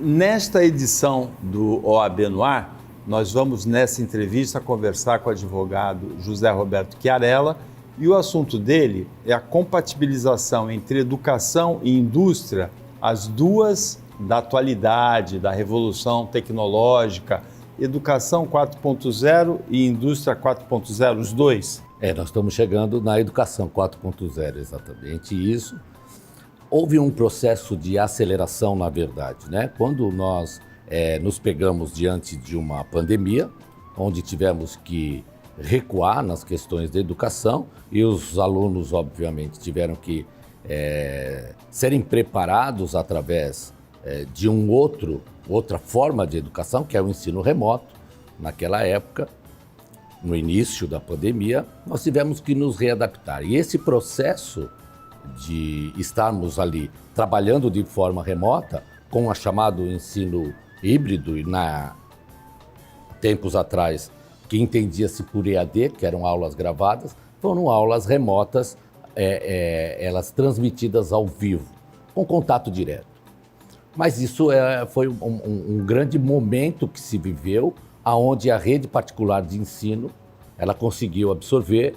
Nesta edição do OAB no Ar, nós vamos, nessa entrevista, conversar com o advogado José Roberto Chiarella, e o assunto dele é a compatibilização entre educação e indústria, as duas da atualidade, da revolução tecnológica, educação 4.0 e indústria 4.0, os dois. Nós estamos chegando na educação 4.0, exatamente isso. Houve um processo de aceleração, na verdade, né? Quando nós nos pegamos diante de uma pandemia, onde tivemos que recuar nas questões da educação e os alunos, obviamente, tiveram que serem preparados através de outra forma de educação, que é o ensino remoto. Naquela época, no início da pandemia, nós tivemos que nos readaptar. E esse processo de estarmos ali trabalhando de forma remota, com o chamado ensino híbrido, e tempos atrás, que entendia-se por EAD, que eram aulas gravadas, foram aulas remotas, elas transmitidas ao vivo, com contato direto. Mas isso foi um grande momento que se viveu, onde a rede particular de ensino ela conseguiu absorver,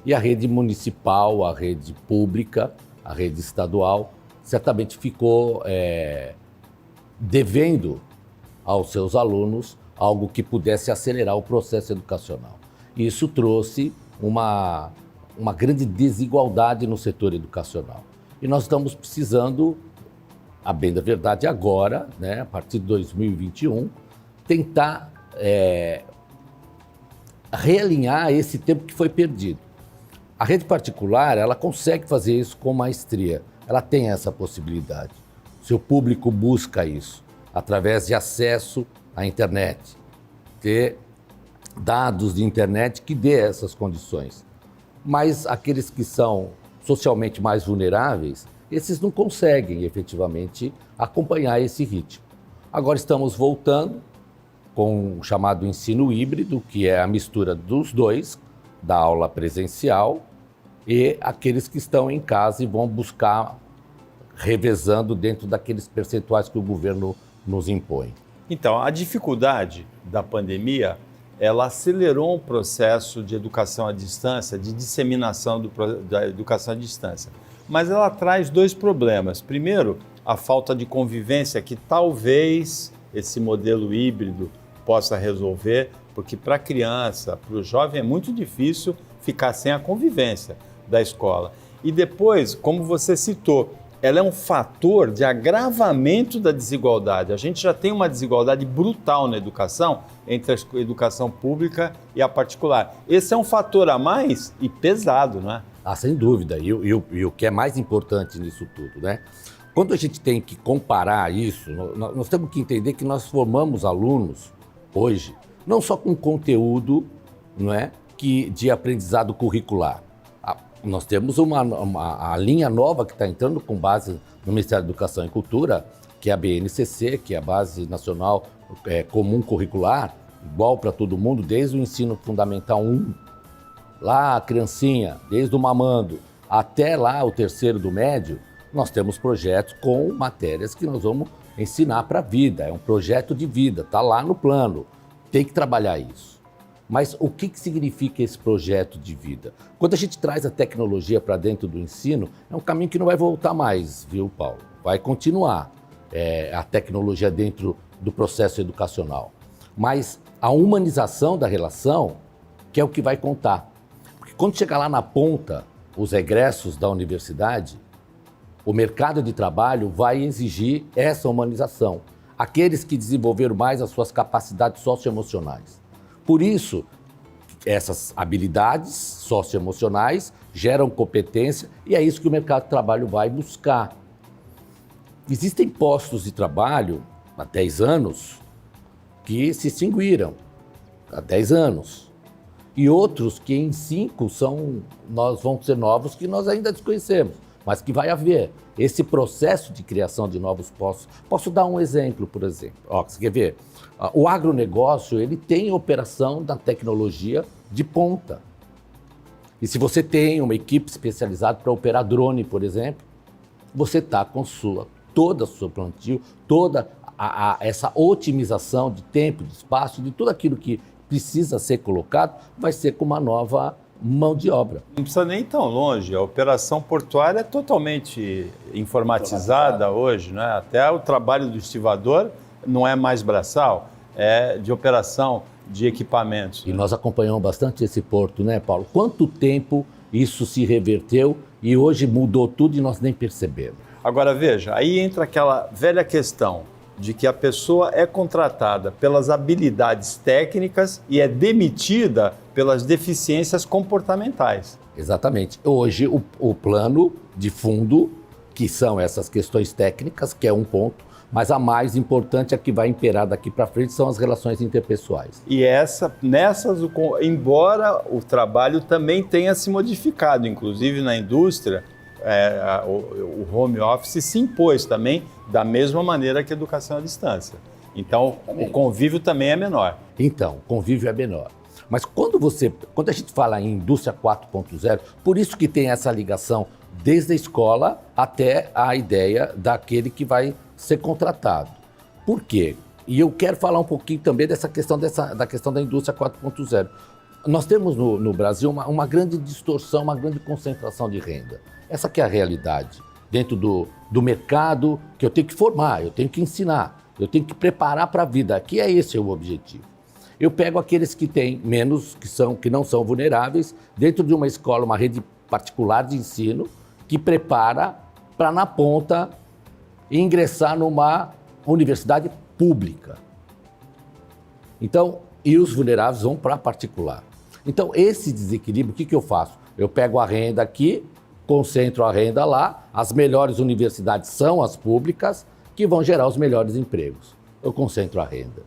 e a rede municipal, a rede pública, a rede estadual, certamente ficou devendo aos seus alunos algo que pudesse acelerar o processo educacional. Isso trouxe uma grande desigualdade no setor educacional. E nós estamos precisando, a bem da verdade agora, né, a partir de 2021, tentar realinhar esse tempo que foi perdido. A rede particular, ela consegue fazer isso com maestria, ela tem essa possibilidade. Seu público busca isso, através de acesso à internet, ter dados de internet que dê essas condições. Mas aqueles que são socialmente mais vulneráveis, esses não conseguem efetivamente acompanhar esse ritmo. Agora estamos voltando com o chamado ensino híbrido, que é a mistura dos dois, da aula presencial, e aqueles que estão em casa e vão buscar revezando dentro daqueles percentuais que o governo nos impõe. Então, a dificuldade da pandemia, ela acelerou um processo de educação à distância, de disseminação da educação à distância. Mas ela traz dois problemas. Primeiro, a falta de convivência, que talvez esse modelo híbrido possa resolver, porque para a criança, para o jovem, é muito difícil ficar sem a convivência da escola. E depois, como você citou, ela é um fator de agravamento da desigualdade. A gente já tem uma desigualdade brutal na educação, entre a educação pública e a particular. Esse é um fator a mais e pesado, não é? Sem dúvida. E o que é mais importante nisso tudo, né? Quando a gente tem que comparar isso, nós temos que entender que nós formamos alunos hoje, não só com conteúdo, não é, de aprendizado curricular. Nós temos a linha nova que está entrando com base no Ministério da Educação e Cultura, que é a BNCC, que é a Base Nacional Comum Curricular, igual para todo mundo, desde o ensino fundamental 1, lá a criancinha, desde o mamando, até lá o terceiro do médio, nós temos projetos com matérias que nós vamos ensinar para a vida. É um projeto de vida, está lá no plano, tem que trabalhar isso. Mas o que significa esse projeto de vida? Quando a gente traz a tecnologia para dentro do ensino, é um caminho que não vai voltar mais, viu, Paulo? Vai continuar a tecnologia dentro do processo educacional. Mas a humanização da relação, que é o que vai contar. Porque quando chegar lá na ponta, os egressos da universidade, o mercado de trabalho vai exigir essa humanização. Aqueles que desenvolveram mais as suas capacidades socioemocionais. Por isso, essas habilidades socioemocionais geram competência e é isso que o mercado de trabalho vai buscar. Existem postos de trabalho há 10 anos que se extinguiram, há 10 anos. E outros que em 5 vão ser novos que nós ainda desconhecemos, mas que vai haver esse processo de criação de novos postos. Posso dar um exemplo, por exemplo. Você quer ver? O agronegócio, ele tem operação da tecnologia de ponta. E se você tem uma equipe especializada para operar drone, por exemplo, você está com todo o seu plantio, toda essa otimização de tempo, de espaço, de tudo aquilo que precisa ser colocado, vai ser com uma nova mão de obra. Não precisa nem ir tão longe, a operação portuária é totalmente informatizada hoje, né? Até o trabalho do estivador não é mais braçal, é de operação de equipamentos. E nós acompanhamos bastante esse porto, né, Paulo? Quanto tempo isso se reverteu e hoje mudou tudo e nós nem percebemos. Agora veja, aí entra aquela velha questão de que a pessoa é contratada pelas habilidades técnicas e é demitida pelas deficiências comportamentais. Exatamente. Hoje o plano de fundo, que são essas questões técnicas, que é um ponto, mas a mais importante, a que vai imperar daqui para frente, são as relações interpessoais. E nessas, embora o trabalho também tenha se modificado, inclusive na indústria, o home office se impôs também da mesma maneira que a educação à distância. Então, o convívio também é menor. Então, o convívio é menor. Mas quando a gente fala em indústria 4.0, por isso que tem essa ligação desde a escola até a ideia daquele que vai ser contratado. Por quê? E eu quero falar um pouquinho também dessa questão da questão da indústria 4.0. Nós temos no Brasil uma grande distorção, uma grande concentração de renda. Essa que é a realidade. Dentro do mercado que eu tenho que formar, eu tenho que ensinar, eu tenho que preparar para a vida. Aqui esse o objetivo. Eu pego aqueles que têm menos, que não são vulneráveis, dentro de uma escola, uma rede particular de ensino, que prepara para, na ponta, ingressar numa universidade pública. Então, e os vulneráveis vão para particular. Então, esse desequilíbrio, o que eu faço? Eu pego a renda aqui, concentro a renda lá, as melhores universidades são as públicas, que vão gerar os melhores empregos. Eu concentro a renda.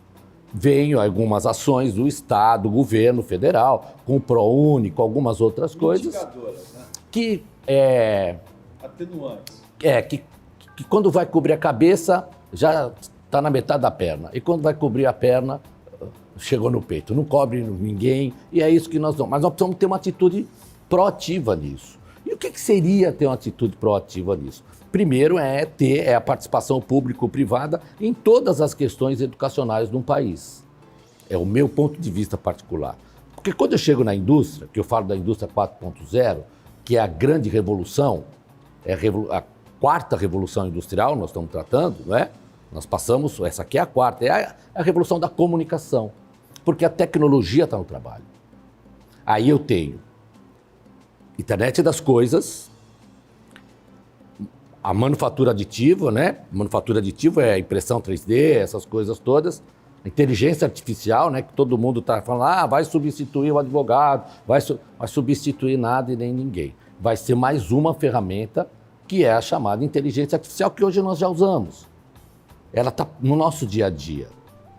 Venho algumas ações do Estado, do governo federal, com o ProUni, com algumas outras coisas, Né? que atenuantes. Que quando vai cobrir a cabeça, já está na metade da perna. E quando vai cobrir a perna, chegou no peito. Não cobre ninguém, e é isso que nós vamos. Mas nós precisamos ter uma atitude proativa nisso. E o que seria ter uma atitude proativa nisso? Primeiro ter a participação público-privada em todas as questões educacionais de um país. É o meu ponto de vista particular. Porque quando eu chego na indústria, que eu falo da indústria 4.0, que é a grande revolução, a quarta revolução industrial, nós estamos tratando, não é? Nós passamos, essa aqui é a quarta, é a revolução da comunicação, porque a tecnologia está no trabalho. Aí eu tenho internet das coisas, a manufatura aditiva, né? Manufatura aditiva é a impressão 3D, essas coisas todas, a inteligência artificial, né? Que todo mundo está falando, vai substituir o advogado, vai substituir nada e nem ninguém. Vai ser mais uma ferramenta que é a chamada inteligência artificial, que hoje nós já usamos. Ela está no nosso dia a dia.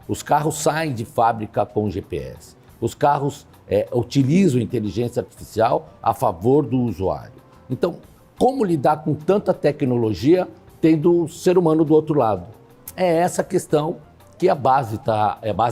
Os carros saem de fábrica com GPS. Os carros utilizam inteligência artificial a favor do usuário. Então, como lidar com tanta tecnologia tendo o ser humano do outro lado? É essa questão que a base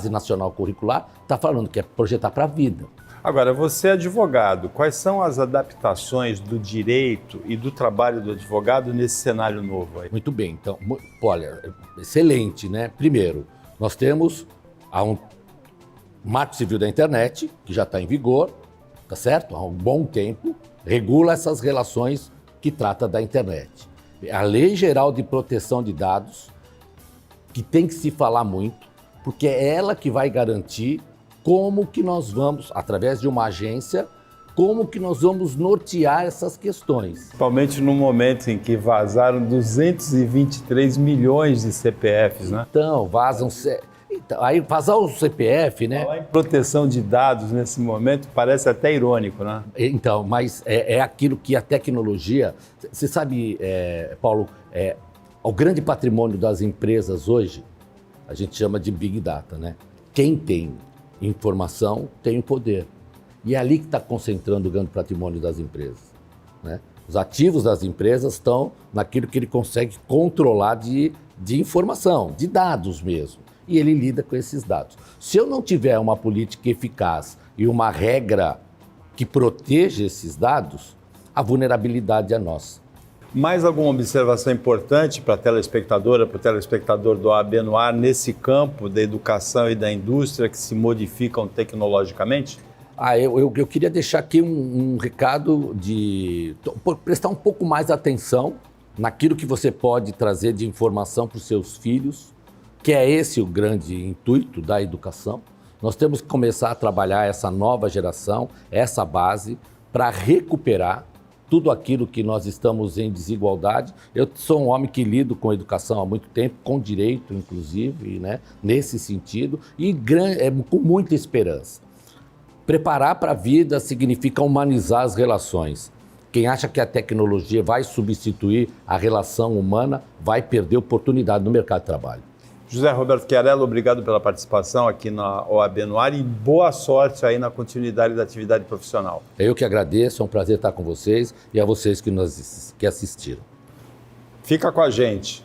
nacional curricular está falando, que é projetar para a vida. Agora, você é advogado, quais são as adaptações do direito e do trabalho do advogado nesse cenário novo aí? Muito bem, então, olha, excelente, né? Primeiro, nós temos um Marco Civil da Internet, que já está em vigor, tá certo? Há um bom tempo, regula essas relações que trata da internet. A Lei Geral de Proteção de Dados, que tem que se falar muito, porque é ela que vai garantir como que nós vamos, através de uma agência, como que nós vamos nortear essas questões. Principalmente no momento em que vazaram 223 milhões de CPFs, né? Então, aí vazar o CPF, né? Falar em proteção de dados nesse momento parece até irônico, né? Então, mas é aquilo que a tecnologia... Você sabe, Paulo, o grande patrimônio das empresas hoje, a gente chama de Big Data, né? Quem tem informação tem o poder. E é ali que está concentrando o grande patrimônio das empresas, né? Os ativos das empresas estão naquilo que ele consegue controlar de informação, de dados mesmo. E ele lida com esses dados. Se eu não tiver uma política eficaz e uma regra que proteja esses dados, a vulnerabilidade é nossa. Mais alguma observação importante para a telespectadora, para o telespectador do OAB no Ar, nesse campo da educação e da indústria que se modificam tecnologicamente? Eu queria deixar aqui um recado de prestar um pouco mais atenção naquilo que você pode trazer de informação para os seus filhos, que é esse o grande intuito da educação. Nós temos que começar a trabalhar essa nova geração, essa base, para recuperar tudo aquilo que nós estamos em desigualdade. Eu sou um homem que lido com educação há muito tempo, com direito, inclusive, né, nesse sentido, e com muita esperança. Preparar para a vida significa humanizar as relações. Quem acha que a tecnologia vai substituir a relação humana vai perder oportunidade no mercado de trabalho. José Roberto Chiarello, obrigado pela participação aqui na OAB no Ar e boa sorte aí na continuidade da atividade profissional. Eu que agradeço, é um prazer estar com vocês e a vocês que assistiram. Fica com a gente.